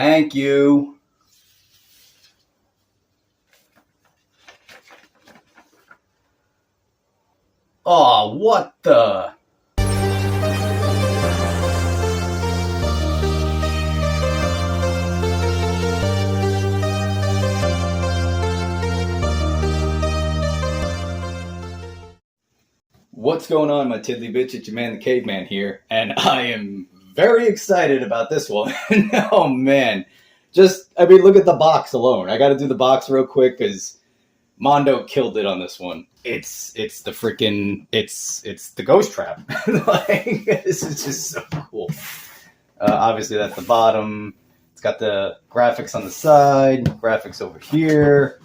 Thank you. Oh, what the? What's going on, my tiddly bitch? It's your man, the caveman here, and I am very excited about this one. Oh man, look at the box alone. I got to do the box real quick because Mondo killed it on this one. It's the ghost trap. Like, this is just so cool. Obviously, that's the bottom. It's got the graphics on the side, graphics over here,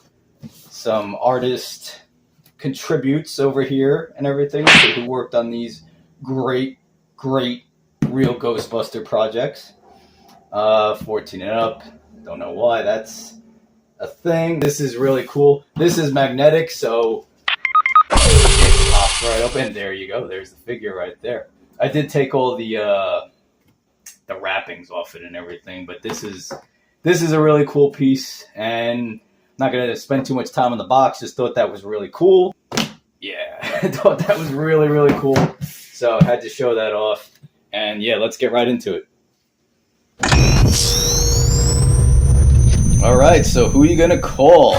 some artist contributes over here and everything. So who worked on these great real Ghostbuster projects. 14 and up. Don't know why that's a thing. This is really cool. This is magnetic, so it pops right open. There you go. There's the figure right there. I did take all the wrappings off it and everything, but this is a really cool piece, and not going to spend too much time on the box. Just thought that was really cool. Yeah, I thought that was really cool. So I had to show that off. And yeah, let's get right into it. All right, so who are you going to call?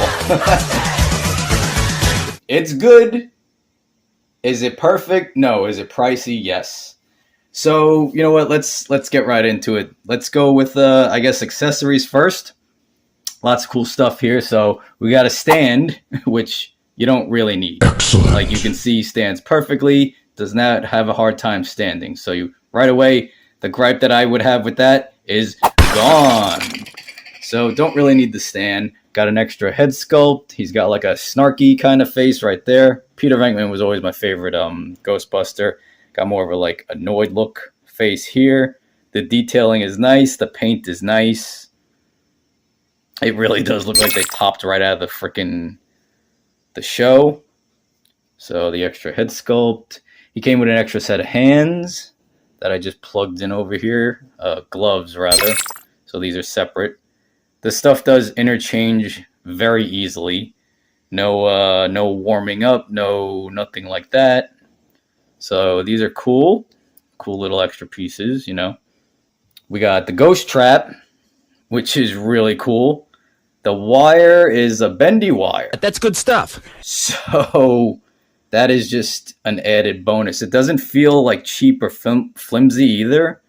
It's good. Is it perfect? No. Is it pricey? Yes. So, you know what? Let's get right into it. Let's go with, I guess, accessories first. Lots of cool stuff here. So we got a stand, which you don't really need. Excellent. Like you can see, stands perfectly. Does not have a hard time standing. So you right away, the gripe that I would have with that is gone. So don't really need the stand. Got an extra head sculpt. He's got like a snarky kind of face right there. Peter Venkman was always my favorite Ghostbuster. Got more of a like annoyed look face here. The detailing is nice. The paint is nice. It really does look like they popped right out of the show. So the extra head sculpt. He came with an extra set of hands that I just plugged in over here. Gloves, rather. So these are separate. The stuff does interchange very easily. No warming up. Nothing like that. So these are cool. Cool little extra pieces, you know. We got the ghost trap, which is really cool. The wire is a bendy wire. That's good stuff. So that is just an added bonus. It doesn't feel like cheap or flimsy either.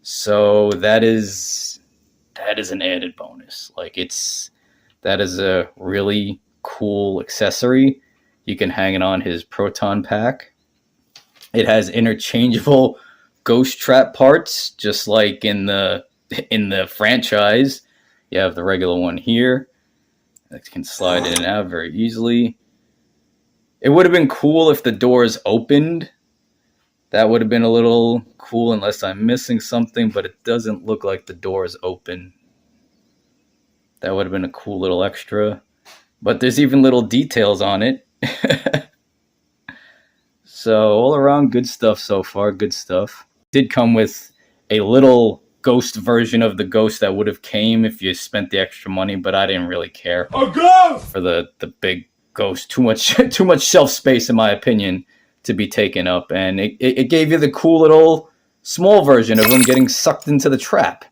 So that is an added bonus. Like that is a really cool accessory. You can hang it on his proton pack. It has interchangeable ghost trap parts, just like in the franchise. You have the regular one here that can slide in and out very easily. It would have been cool if the doors opened. That would have been a little cool unless I'm missing something, but it doesn't look like the doors open. That would have been a cool little extra. But there's even little details on it. So all around good stuff so far, good stuff. Did come with a little ghost version of the ghost that would have came if you spent the extra money, but I didn't really care. A ghost! For the big ghost. Too much shelf space, in my opinion, to be taken up. And it gave you the cool little small version of him getting sucked into the trap.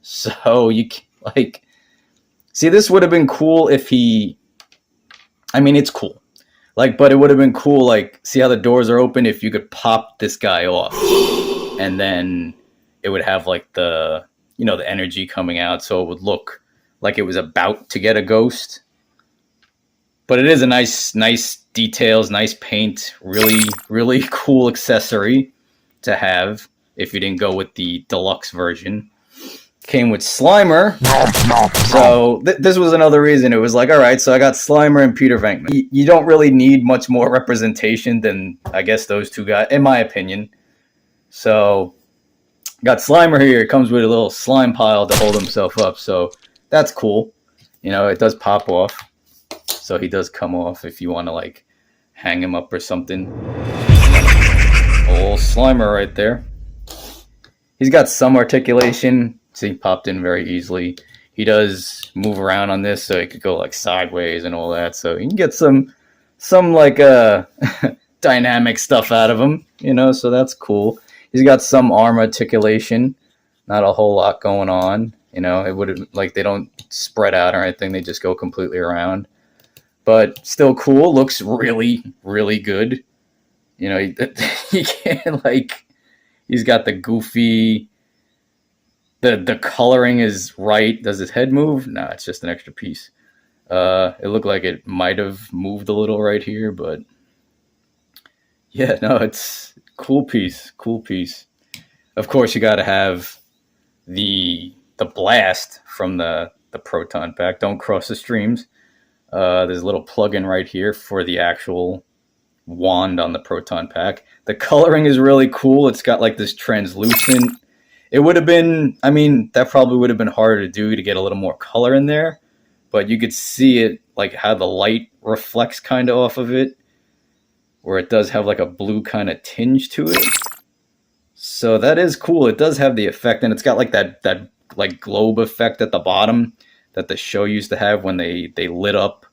So you like, see, this would have been cool if it's cool. Like, but it would have been cool, like, see how the doors are open? If you could pop this guy off and then it would have like the energy coming out, so it would look like it was about to get a ghost. But it is a nice details, nice paint, really cool accessory to have if you didn't go with the deluxe version. Came with Slimer. So this was another reason. It was like, all right, so I got Slimer and Peter Venkman. You don't really need much more representation than, I guess, those two guys, in my opinion. So got Slimer here. It comes with a little slime pile to hold himself up. So that's cool. You know, it does pop off. So he does come off if you want to, like, hang him up or something. Old Slimer right there. He's got some articulation. See, popped in very easily. He does move around on this, so it could go like sideways and all that. So you can get some like dynamic stuff out of him, so that's cool. He's got some arm articulation, not a whole lot going on. It would like they don't spread out or anything; they just go completely around. But still cool. Looks really, really good. He can't he's got the goofy. The coloring is right. Does his head move? No, it's just an extra piece. It looked like it might have moved a little right here, but yeah, no, it's cool piece. Of course, you got to have the blast from the proton pack. Don't cross the streams. There's a little plug-in right here for the actual wand on the proton pack. The coloring is really cool. It's got like this translucent. It would have been, that probably would have been harder to do to get a little more color in there, but you could see it like how the light reflects kind of off of it, where it does have like a blue kind of tinge to it. So that is cool. It does have the effect, and it's got like that like globe effect at the bottom that the show used to have when they lit up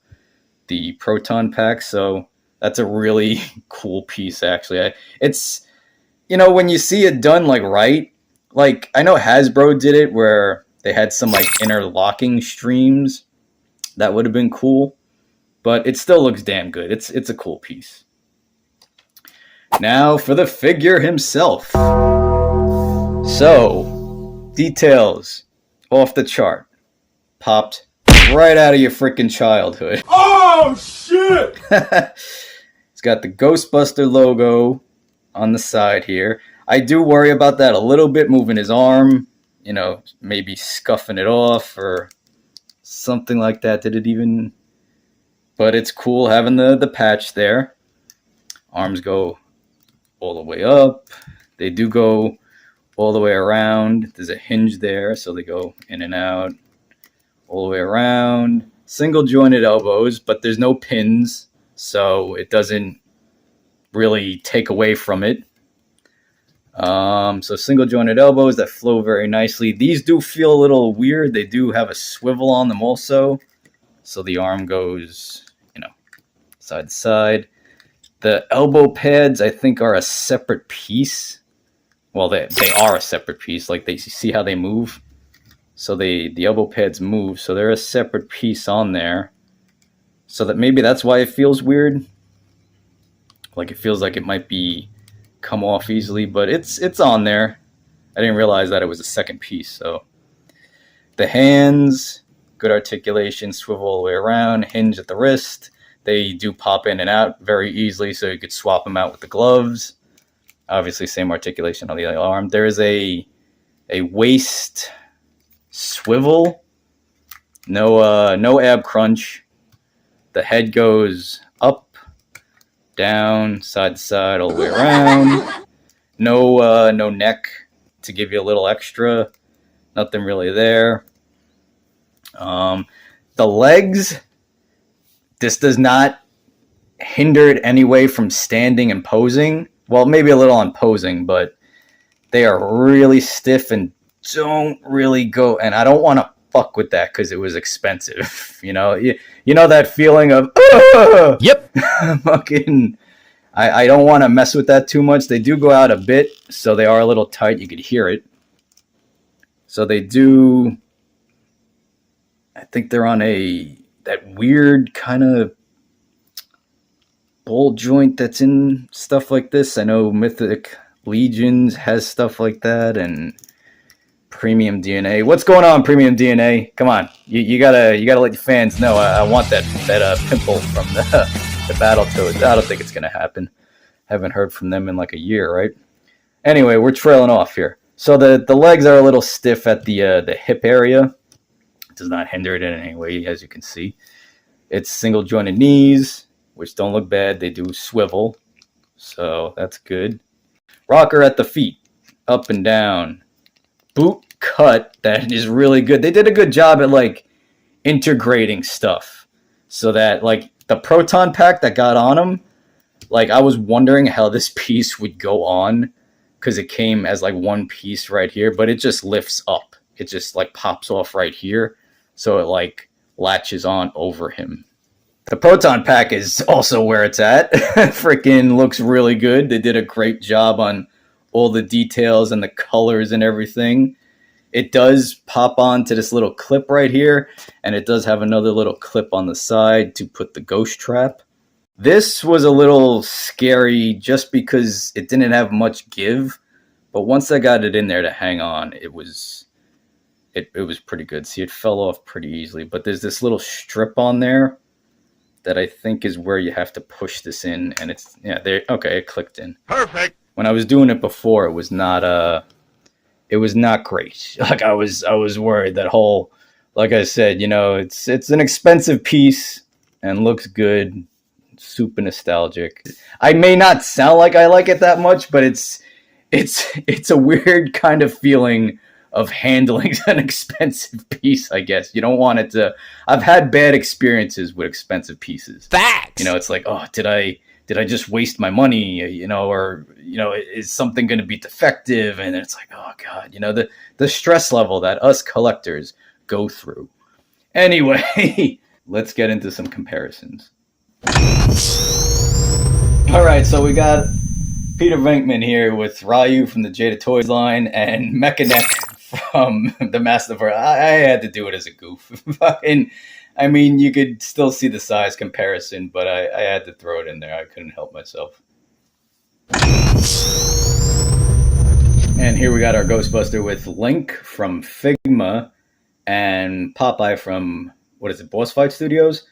the proton pack. So that's a really cool piece, actually. It's, when you see it done like right, like I know Hasbro did it where they had some like interlocking streams. That would have been cool, but it still looks damn good. It's a cool piece. Now for the figure himself. So, details off the chart. Popped right out of your freaking childhood. Oh, shit! It's got the Ghostbuster logo on the side here. I do worry about that a little bit, moving his arm, maybe scuffing it off or something like that. Did it even? But it's cool having the patch there. Arms go all the way up. They do go all the way around. There's a hinge there, so they go in and out all the way around. Single jointed elbows, but there's no pins, so it doesn't really take away from it. So single jointed elbows that flow very nicely. These do feel a little weird. They do have a swivel on them also, so the arm goes, side to side. The elbow pads, I think, are a separate piece. Well, they are a separate piece. Like, they see how they move. So the elbow pads move. So they're a separate piece on there. So that maybe that's why it feels weird. Like, it feels like it might be come off easily, but it's on there. I didn't realize that it was a second piece. So the hands, good articulation, swivel all the way around, hinge at the wrist. They do pop in and out very easily, so you could swap them out with the gloves. Obviously, same articulation on the other arm. There is a waist swivel. No ab crunch. The head goes up, down, side to side, all the way around. No neck to give you a little extra. Nothing really there. The legs. This does not hinder it anyway from standing and posing. Well, maybe a little on posing, but they are really stiff and don't really go. And I don't want to fuck with that because it was expensive. You know that feeling of, Yep. Fucking, I don't want to mess with that too much. They do go out a bit, so they are a little tight. You could hear it. So they do, I think they're on that weird kind of ball joint that's in stuff like this. I know Mythic Legions has stuff like that, and Premium DNA. What's going on, Premium DNA? Come on, you gotta let the fans know. I want that pimple from the Battletoads. I don't think it's gonna happen. Haven't heard from them in like a year, right? Anyway, we're trailing off here. So the legs are a little stiff at the hip area. It does not hinder it in any way, as you can see. It's single jointed knees, which don't look bad. They do swivel, so that's good. Rocker at the feet, up and down. Boot cut, that is really good. They did a good job at like integrating stuff so that like the proton pack that got on them, like I was wondering how this piece would go on because it came as like one piece right here, but it just lifts up. it just like pops off right here. So it like latches on over him. The proton pack is also where it's at. Freaking looks really good. They did a great job on all the details and the colors and everything. It does pop onto this little clip right here, and it does have another little clip on the side to put the ghost trap. This was a little scary just because it didn't have much give, but once I got it in there to hang on, it was pretty good. See, it fell off pretty easily, but there's this little strip on there that I think is where you have to push this in, and it's, yeah, there. Okay, it clicked in. Perfect. When I was doing it before, it was not great. Like I was worried that whole, like I said, you know, it's an expensive piece and looks good, super nostalgic. I may not sound like I like it that much, but it's a weird kind of feeling of handling an expensive piece, I guess. You don't want it to. I've had bad experiences with expensive pieces. Facts. You know, it's like, oh, did I just waste my money? You know, or, you know, is something going to be defective? And it's like, oh God, you know, the stress level that us collectors go through. Anyway, let's get into some comparisons. All right, so we got Peter Venkman here with Ryu from the Jada Toys line and Mechanic from the Master of Her. I had to do it as a goof. And I mean, you could still see the size comparison, but I had to throw it in there. I couldn't help myself. And here we got our Ghostbuster with Link from Figma and Popeye from, what is it, Boss Fight Studios?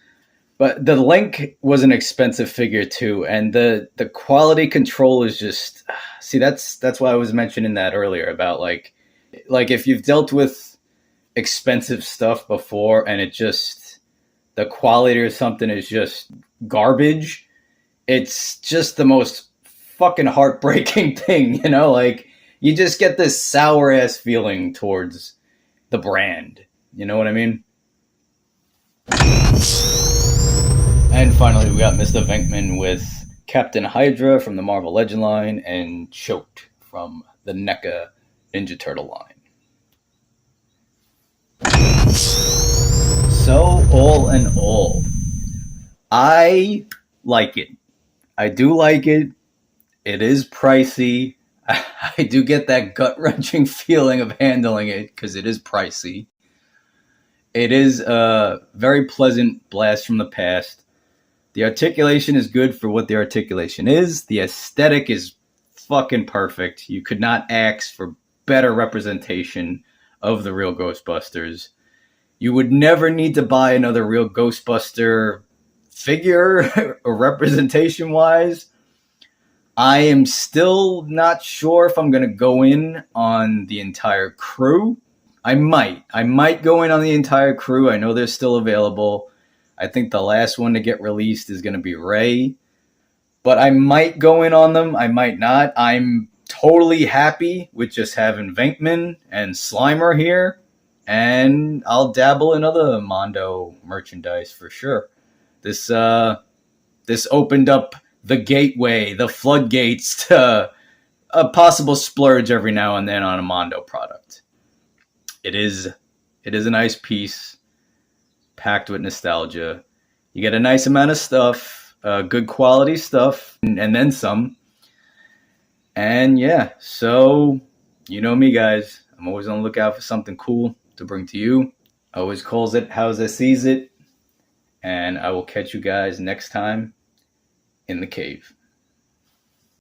But the Link was an expensive figure too, and the quality control is just, see, that's why I was mentioning that earlier about like if you've dealt with expensive stuff before and it just, the quality or something is just garbage, it's just the most fucking heartbreaking thing, you know? Like, you just get this sour ass feeling towards the brand, you know what I mean? And finally, we got Mr. Venkman with Captain Hydra from the Marvel Legend line and Choked from the NECA Ninja Turtle line. So, all in all, I like it. I do like it. It is pricey. I do get that gut-wrenching feeling of handling it because it is pricey. It is a very pleasant blast from the past. The articulation is good for what the articulation is. The aesthetic is fucking perfect. You could not ask for better representation of the real Ghostbusters. You would never need to buy another real Ghostbuster figure or representation-wise. I am still not sure if I'm going to go in on the entire crew. I might go in on the entire crew. I know they're still available. I think the last one to get released is going to be Ray. But I might go in on them. I might not. I'm totally happy with just having Venkman and Slimer here. And I'll dabble in other Mondo merchandise for sure. This opened up the gateway, the floodgates to a possible splurge every now and then on a Mondo product. It is a nice piece, packed with nostalgia. You get a nice amount of stuff, good quality stuff, and then some. And yeah, so you know me, guys. I'm always on the lookout for something cool to bring to you. I always calls it how's I sees it. And I will catch you guys next time in the cave.